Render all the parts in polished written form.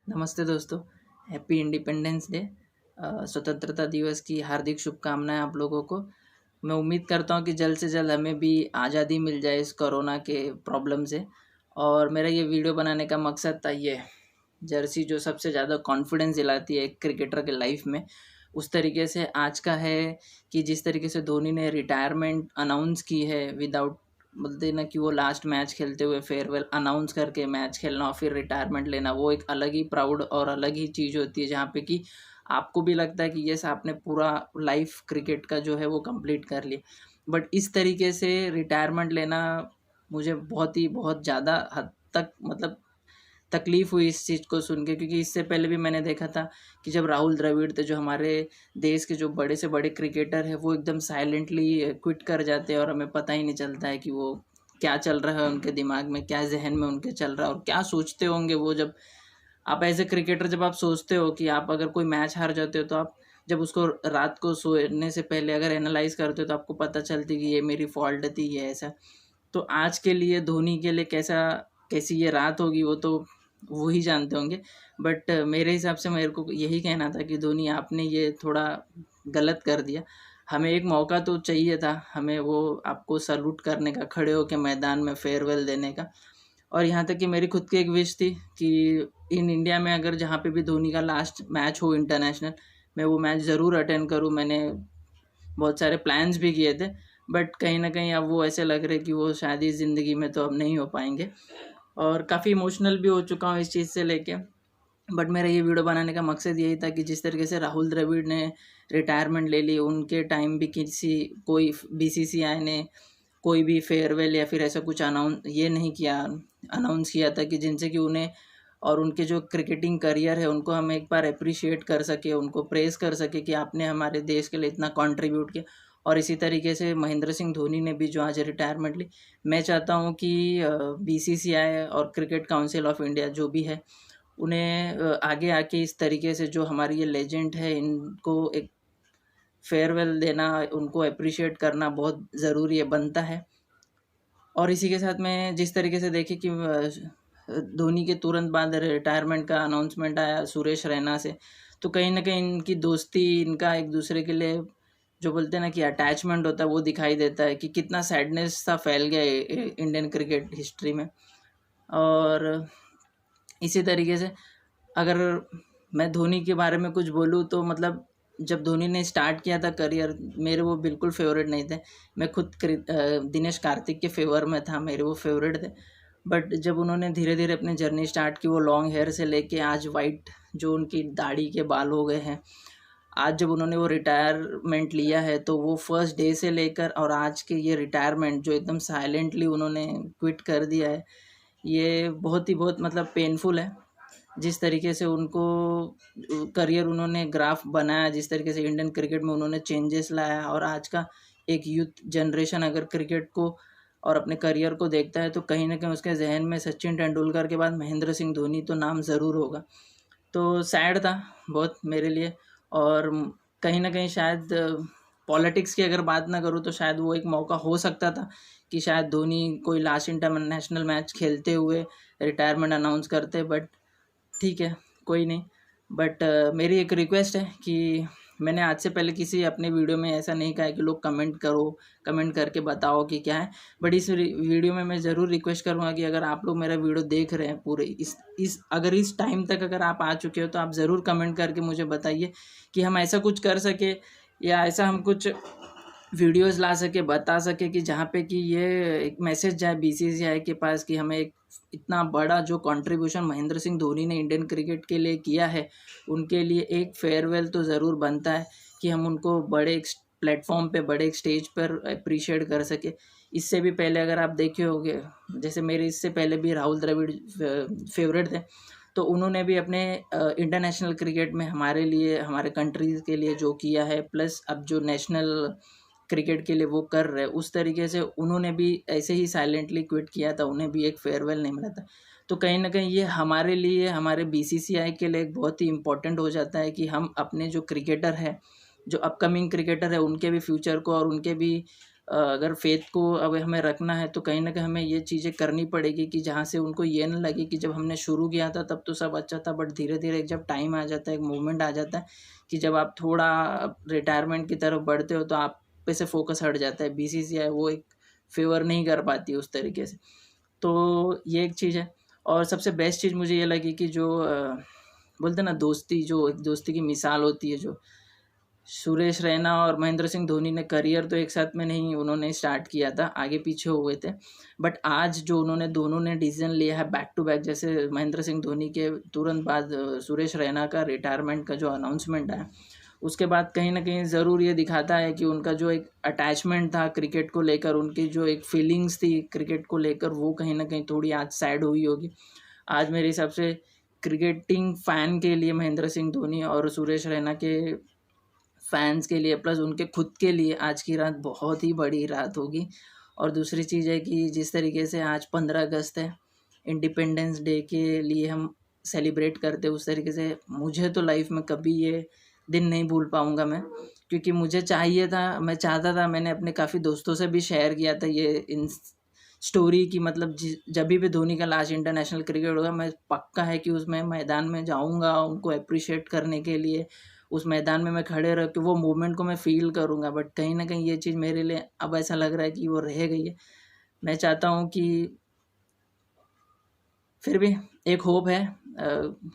नमस्ते दोस्तों, happy independence day. स्वतंत्रता दिवस की हार्दिक शुभकामनाएं आप लोगों को। मैं उम्मीद करता हूं कि जल्द से जल्द हमें भी आज़ादी मिल जाए इस कोरोना के प्रॉब्लम से। और मेरा ये वीडियो बनाने का मकसद था ये जर्सी जो सबसे ज़्यादा कॉन्फिडेंस दिलाती है एक क्रिकेटर के लाइफ में, उस तरीके से आज का है कि जिस तरीके से धोनी ने रिटायरमेंट अनाउंस की है विदाउट बोलते ना कि वो लास्ट मैच खेलते हुए फेयरवेल अनाउंस करके मैच खेलना और फिर रिटायरमेंट लेना, वो एक अलग ही प्राउड और अलग ही चीज़ होती है जहाँ पे कि आपको भी लगता है कि यस आपने पूरा लाइफ क्रिकेट का जो है वो कंप्लीट कर लिया। बट इस तरीके से रिटायरमेंट लेना मुझे बहुत ज़्यादा हद तक मतलब तकलीफ़ हुई इस चीज़ को सुन के, क्योंकि इससे पहले भी मैंने देखा था कि जब राहुल द्रविड़ थे जो हमारे देश के जो बड़े से बड़े क्रिकेटर हैं, वो एकदम साइलेंटली क्विट कर जाते हैं और हमें पता ही नहीं चलता है कि वो क्या चल रहा है उनके दिमाग में, क्या जहन में उनके चल रहा है और क्या सोचते होंगे वो। जब आप एज ए क्रिकेटर जब आप सोचते हो कि आप अगर कोई मैच हार जाते हो, तो आप जब उसको रात को सोने से पहले अगर एनालाइज करते हो तो आपको पता चलती कि ये मेरी फॉल्ट थी, ये ऐसा। तो आज के लिए धोनी के लिए कैसी ये रात होगी वो तो वो ही जानते होंगे। बट मेरे हिसाब से मेरे को यही कहना था कि धोनी आपने ये थोड़ा गलत कर दिया। हमें एक मौका तो चाहिए था, हमें वो आपको सैल्यूट करने का, खड़े होकर मैदान में फेयरवेल देने का। और यहाँ तक कि मेरी खुद की एक विश थी कि इन इंडिया में अगर जहाँ पे भी धोनी का लास्ट मैच हो इंटरनेशनल, मैं वो मैच ज़रूर अटेंड करूँ। मैंने बहुत सारे प्लान्स भी किए थे, बट कहीं ना कहीं अब वो ऐसे लग रहे कि वो शायद इस ज़िंदगी में तो अब नहीं हो पाएंगे। और काफ़ी इमोशनल भी हो चुका हूँ इस चीज़ से लेके। बट मेरा ये वीडियो बनाने का मकसद यही था कि जिस तरीके से राहुल द्रविड़ ने रिटायरमेंट ले ली, उनके टाइम भी कोई बीसीसीआई ने कोई भी फेयरवेल या फिर ऐसा कुछ अनाउंस किया था कि जिनसे कि उन्हें और उनके जो क्रिकेटिंग करियर है उनको हम एक बार अप्रिशिएट कर सके, उनको प्रेज़ कर सके कि आपने हमारे देश के लिए इतना कंट्रीब्यूट किया। और इसी तरीके से महेंद्र सिंह धोनी ने भी जो आज रिटायरमेंट ली, मैं चाहता हूँ कि बीसीसीआई और क्रिकेट काउंसिल ऑफ इंडिया जो भी है, उन्हें आगे आके इस तरीके से जो हमारी ये लेजेंड है इनको एक फेयरवेल देना, उनको अप्रिशिएट करना बहुत ज़रूरी है, बनता है। और इसी के साथ में जिस तरीके से देखें कि धोनी के तुरंत बाद रिटायरमेंट का अनाउंसमेंट आया सुरेश रैना से, तो कहीं ना कहीं इनकी दोस्ती, इनका एक दूसरे के लिए जो बोलते हैं ना कि अटैचमेंट होता है, वो दिखाई देता है कि कितना सैडनेस सा फैल गया इंडियन क्रिकेट हिस्ट्री में। और इसी तरीके से अगर मैं धोनी के बारे में कुछ बोलूँ तो मतलब जब धोनी ने स्टार्ट किया था करियर, मेरे वो बिल्कुल फेवरेट नहीं थे। मैं खुद दिनेश कार्तिक के फेवर में था, मेरे वो फेवरेट थे। बट जब उन्होंने धीरे धीरे अपनी जर्नी स्टार्ट की, वो लॉन्ग हेयर से लेके आज वाइट जो उनकी दाढ़ी के बाल हो गए हैं, आज जब उन्होंने वो रिटायरमेंट लिया है, तो वो फर्स्ट डे से लेकर और आज के ये रिटायरमेंट जो एकदम साइलेंटली उन्होंने क्विट कर दिया है, ये बहुत मतलब पेनफुल है। जिस तरीके से उनको करियर उन्होंने ग्राफ बनाया, जिस तरीके से इंडियन क्रिकेट में उन्होंने चेंजेस लाया, और आज का एक यूथ जनरेशन अगर क्रिकेट को और अपने करियर को देखता है तो कहीं ना कहीं उसके जहन में सचिन तेंदुलकर के बाद महेंद्र सिंह धोनी तो नाम ज़रूर होगा। तो सैड था बहुत मेरे लिए। और कहीं ना कहीं शायद पॉलिटिक्स की अगर बात ना करूँ तो शायद वो एक मौका हो सकता था कि शायद धोनी कोई लास्ट इंटरनेशनल मैच खेलते हुए रिटायरमेंट अनाउंस करते। बट ठीक है, कोई नहीं। बट मेरी एक रिक्वेस्ट है कि मैंने आज से पहले किसी अपने वीडियो में ऐसा नहीं कहा है कि लोग कमेंट करो, कमेंट करके बताओ कि क्या है। बट इस वीडियो में मैं ज़रूर रिक्वेस्ट करूँगा कि अगर आप लोग मेरा वीडियो देख रहे हैं पूरे अगर इस टाइम तक अगर आप आ चुके हो तो आप ज़रूर कमेंट करके मुझे बताइए कि हम ऐसा कुछ कर सके या ऐसा हम कुछ वीडियोज़ ला सके, बता सके कि जहाँ पे कि ये एक मैसेज जाए बीसीसीआई के पास कि हमें एक इतना बड़ा जो कंट्रीब्यूशन महेंद्र सिंह धोनी ने इंडियन क्रिकेट के लिए किया है, उनके लिए एक फेयरवेल तो ज़रूर बनता है कि हम उनको बड़े एक प्लेटफॉर्म पे, बड़े एक स्टेज पर अप्रिशिएट कर सके। इससे भी पहले अगर आप देखे होंगे, जैसे मेरे इससे पहले भी राहुल द्रविड़ फेवरेट थे, तो उन्होंने भी अपने इंटरनेशनल क्रिकेट में हमारे लिए, हमारे कंट्रीज़ के लिए जो किया है, प्लस अब जो नेशनल क्रिकेट के लिए वो कर रहे, उस तरीके से उन्होंने भी ऐसे ही साइलेंटली क्विट किया था, उन्हें भी एक फेयरवेल नहीं मिला था। तो कहीं ना कहीं ये हमारे लिए, हमारे बीसीसीआई के लिए एक बहुत ही इम्पोर्टेंट हो जाता है कि हम अपने जो क्रिकेटर है, जो अपकमिंग क्रिकेटर है, उनके भी फ्यूचर को और उनके भी अगर फेथ को अब हमें रखना है तो कहीं न कहीं हमें ये चीज़ें करनी पड़ेगी कि जहाँ से उनको ये ना लगे कि जब हमने शुरू किया था तब तो सब अच्छा था, बट धीरे-धीरे जब टाइम आ जाता है, एक मूवमेंट आ जाता है कि जब आप थोड़ा रिटायरमेंट की तरफ बढ़ते हो तो आप पे से फ़ोकस हट जाता है। बीसीसीआई वो एक फ़ेवर नहीं कर पाती उस तरीके से। तो ये एक चीज़ है। और सबसे बेस्ट चीज़ मुझे ये लगी कि जो बोलते हैं ना दोस्ती, जो एक दोस्ती की मिसाल होती है, जो सुरेश रैना और महेंद्र सिंह धोनी ने करियर तो एक साथ में नहीं उन्होंने स्टार्ट किया था, आगे पीछे हुए थे, बट आज जो उन्होंने दोनों ने डिसीजन लिया है बैक टू बैक, जैसे महेंद्र सिंह धोनी के तुरंत बाद सुरेश रैना का रिटायरमेंट का जो अनाउंसमेंट आया, उसके बाद कहीं ना कहीं ज़रूर ये दिखाता है कि उनका जो एक अटैचमेंट था क्रिकेट को लेकर, उनकी जो एक फीलिंग्स थी क्रिकेट को लेकर, वो कहीं ना कहीं थोड़ी आज सैड हुई होगी। आज मेरे हिसाब से क्रिकेटिंग फ़ैन के लिए महेंद्र सिंह धोनी और सुरेश रैना के फैंस के लिए प्लस उनके खुद के लिए आज की रात बहुत ही बड़ी रात होगी। और दूसरी चीज़ है कि जिस तरीके से आज 15 अगस्त है, इंडिपेंडेंस डे के लिए हम सेलिब्रेट करते हैं, उस तरीके से मुझे तो लाइफ में कभी ये दिन नहीं भूल पाऊँगा मैं, क्योंकि मुझे चाहिए था, मैं चाहता था, मैंने अपने काफ़ी दोस्तों से भी शेयर किया था ये इन स्टोरी की, मतलब जब भी धोनी का लास्ट इंटरनेशनल क्रिकेट होगा मैं पक्का है कि उसमें मैदान में जाऊँगा उनको अप्रिशिएट करने के लिए, उस मैदान में मैं खड़े रह के वो मोमेंट को मैं फ़ील करूँगा। बट कहीं न कहीं ये चीज़ मेरे लिए अब ऐसा लग रहा है कि वो रह गई है। मैं चाहता हूँ कि फिर भी एक होप है,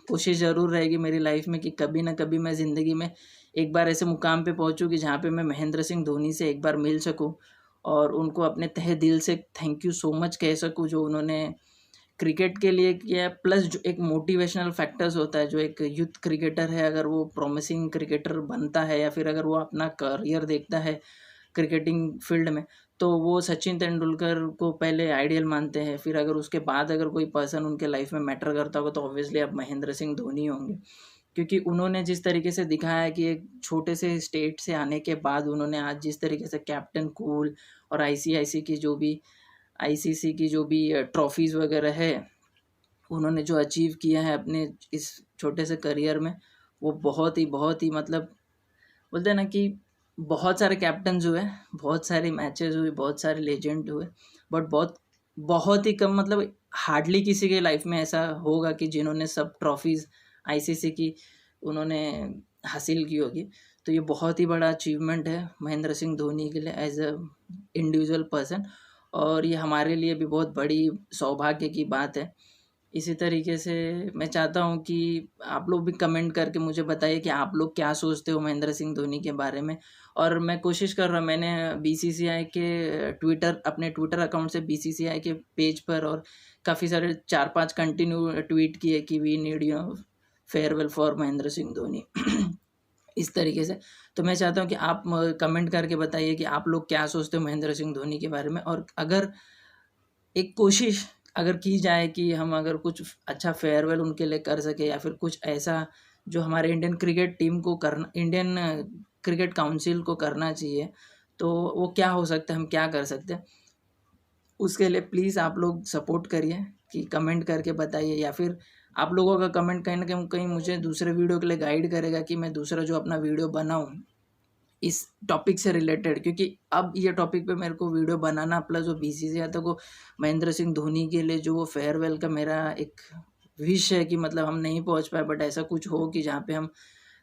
कोशिश ज़रूर रहेगी मेरी लाइफ़ में कि कभी न कभी मैं ज़िंदगी में एक बार ऐसे मुकाम पे पहुँचूँ कि जहाँ पे मैं महेंद्र सिंह धोनी से एक बार मिल सकूँ और उनको अपने तहे दिल से थैंक यू सो मच कह सकूँ, जो उन्होंने क्रिकेट के लिए किया। प्लस जो एक मोटिवेशनल फैक्टर्स होता है, जो एक यूथ क्रिकेटर है अगर वो प्रॉमिसिंग क्रिकेटर बनता है या फिर अगर वो अपना करियर देखता है क्रिकेटिंग फील्ड में, तो वो सचिन तेंदुलकर को पहले आइडियल मानते हैं, फिर अगर उसके बाद अगर कोई पर्सन उनके लाइफ में मैटर करता होगा तो ऑब्वियसली अब महेंद्र सिंह धोनी होंगे, क्योंकि उन्होंने जिस तरीके से दिखाया है कि एक छोटे से स्टेट से आने के बाद उन्होंने आज जिस तरीके से कैप्टन कूल और आईसीसी की जो भी ट्रॉफीज़ वगैरह है, उन्होंने जो अचीव किया है अपने इस छोटे से करियर में, वो बहुत ही मतलब बोलते हैं ना कि बहुत सारे कैप्टन्स हुए, बहुत सारे मैचेस हुए, बहुत सारे लेजेंड हुए, बट बहुत ही कम, मतलब हार्डली किसी के लाइफ में ऐसा होगा कि जिन्होंने सब ट्रॉफीज़ आईसीसी की उन्होंने हासिल की होगी। तो ये बहुत ही बड़ा अचीवमेंट है महेंद्र सिंह धोनी के लिए एज अ इंडिविजुअल पर्सन, और ये हमारे लिए भी बहुत बड़ी सौभाग्य की बात है। इसी तरीके से मैं चाहता हूँ कि आप लोग भी कमेंट करके मुझे बताइए कि आप लोग क्या सोचते हो महेंद्र सिंह धोनी के बारे में। और मैं कोशिश कर रहा हूँ, मैंने बीसीसीआई के अपने ट्विटर अकाउंट से बीसीसीआई के पेज पर और काफ़ी सारे 4-5 कंटिन्यू ट्वीट किए कि we need farewell for Mahendra Singh Dhoni इस तरीके से। तो मैं चाहता हूँ कि आप कमेंट करके बताइए कि आप लोग क्या सोचते हो महेंद्र सिंह धोनी के बारे में, और अगर एक कोशिश अगर की जाए कि हम अगर कुछ अच्छा फेयरवेल उनके लिए कर सके, या फिर कुछ ऐसा जो हमारे इंडियन क्रिकेट टीम को करना, इंडियन क्रिकेट काउंसिल को करना चाहिए, तो वो क्या हो सकता है, हम क्या कर सकते हैं उसके लिए प्लीज़ आप लोग सपोर्ट करिए कि कमेंट करके बताइए, या फिर आप लोगों का कमेंट कहीं ना कहीं मुझे दूसरे वीडियो के लिए गाइड करेगा कि मैं दूसरा जो अपना वीडियो बनाऊँ इस टॉपिक से रिलेटेड, क्योंकि अब ये टॉपिक पे मेरे को वीडियो बनाना, प्लस वो बीसीसीआई तक वो महेंद्र सिंह धोनी के लिए जो वो फेयरवेल का मेरा एक विश है कि मतलब हम नहीं पहुंच पाए, बट ऐसा कुछ हो कि जहाँ पे हम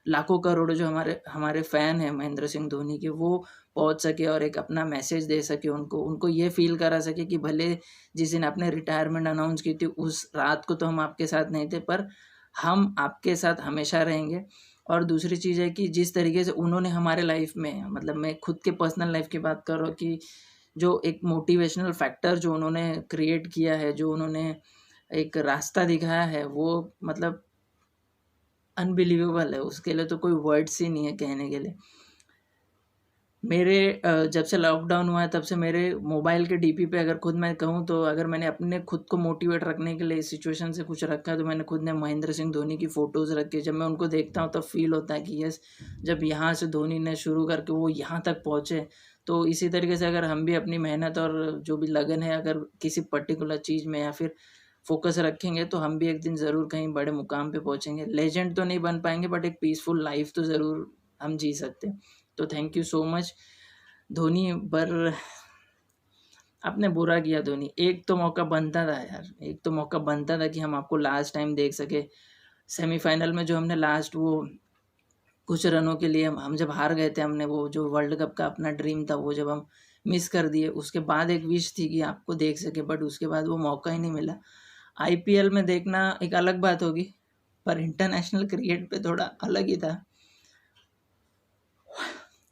लाखों करोड़ों जो हमारे हमारे फ़ैन हैं महेंद्र सिंह धोनी के, वो पहुंच सके और एक अपना मैसेज दे सके उनको, उनको ये फ़ील करा सके कि भले जिस दिन आपने रिटायरमेंट अनाउंस की थी उस रात को तो हम आपके साथ नहीं थे, पर हम आपके साथ हमेशा रहेंगे। और दूसरी चीज़ है कि जिस तरीके से उन्होंने हमारे लाइफ में, मतलब मैं खुद के पर्सनल लाइफ की बात कर रहा हूँ कि जो एक मोटिवेशनल फैक्टर जो उन्होंने क्रिएट किया है, जो उन्होंने एक रास्ता दिखाया है, वो मतलब अनबिलीवेबल है, उसके लिए तो कोई वर्ड्स ही नहीं है कहने के लिए। मेरे जब से लॉकडाउन हुआ है तब से मेरे मोबाइल के डीपी पे अगर खुद मैं कहूँ तो अगर मैंने अपने खुद को मोटिवेट रखने के लिए इस सिचुएशन से कुछ रखा है तो मैंने खुद ने महेंद्र सिंह धोनी की फ़ोटोज़ रखी है। जब मैं उनको देखता हूँ तब फील होता है कि यस, जब यहाँ से धोनी ने शुरू करके वो यहाँ तक पहुँचे, तो इसी तरीके से अगर हम भी अपनी मेहनत और जो भी लगन है अगर किसी पर्टिकुलर चीज़ में या फिर फोकस रखेंगे तो हम भी एक दिन ज़रूर कहीं बड़े मुकाम पे पहुँचेंगे। लेजेंड तो नहीं बन पाएंगे बट एक पीसफुल लाइफ तो ज़रूर हम जी सकते हैं। तो thank you so much. Dhoni पर आपने बुरा किया धोनी। एक तो मौका बनता था यार, एक तो मौका बनता था कि हम आपको लास्ट टाइम देख सके। सेमीफाइनल में जो हमने लास्ट वो कुछ रनों के लिए हम जब हार गए थे, हमने वो जो वर्ल्ड कप का अपना ड्रीम था वो जब हम मिस कर दिए, उसके बाद एक विश थी कि आपको देख सके, बट उसके बाद वो मौका ही नहीं मिला। आईपीएल में देखना एक अलग बात होगी, पर इंटरनेशनल क्रिकेट पे थोड़ा अलग ही था।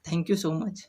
Thank you so much.